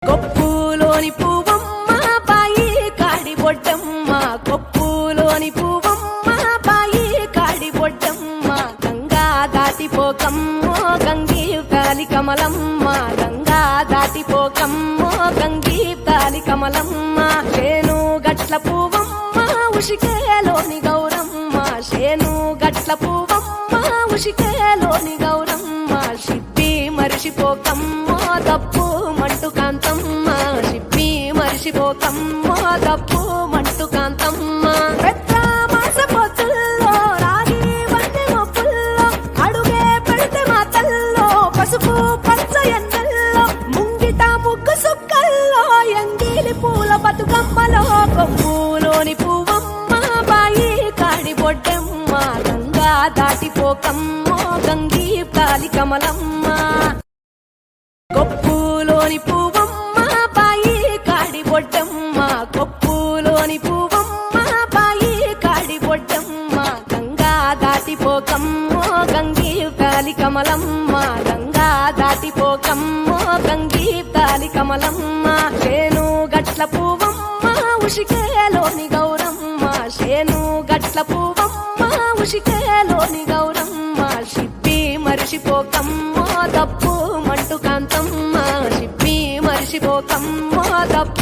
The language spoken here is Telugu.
కొప్పులోని పువ్వమ్మ బాయి కాడి బొడ్డమ్మ, కొప్పులోని పువ్వమ్మ బాయి కాడి బొడ్డమ్మ, గంగా దాటిపోకమ్మో గంగీ కాలి కమలమ్మ, గంగా దాటిపోకమ్మో గంగీ కాలి కమలమ్మ, చేను గట్ల పువ్వమ్మ ఉషికేలోని గౌరమ్మ, చేను గట్ల పువ్వమ్మ ఉషికేలోని గౌరమ్మ, షిప్పి మరిషిపోకమ్మో తప్పు మంటు కాంతమ్మ, షిప్పి మరిషిపోకమ్మో తప్పు మంటు కాంతమ్మ, పెద్ద మాస పొత్తుల్లో రాగి వంటి మొప్పుల్లో అడుగే పెడితే మాతల్లో పసుపు పచ్చ ఎన్నెల్లో ముంగిట ముగ్గు సుక్కల్లో ఎంగిలి పూల బతుకమ్మలో కొమ్ములోని పువ్వమ్మ బాయి కాడి బొడ్డమ్మ, గంగా దాటిపోకమ్మో గంగీ కాలి కమలమ్మ, కొప్పులోని పువ్వమ్మ బాయి కాడి బొడ్డమ్మ, కొప్పులోని పువ్వమ్మ బాయి కాడి బొడ్డమ్మ, గంగా దాటిపోకమ్మో గంగీ కాలి కమలమ్మ, గంగా దాటిపోకమ్మో గంగీ కాలి కమలమ్మ, చేను గట్ల పువ్వమ్మ ఉషికేలోని గౌరమ్మ, చేను గట్ల పువ్వమ్మ ఉషికేలోని గౌరమ్మ, షిప్పి మరిషిపోకమ్మో తప్పు మంటు కాంతమ్మ, షిప్పి మరిషిపోకమ్మో తప్పు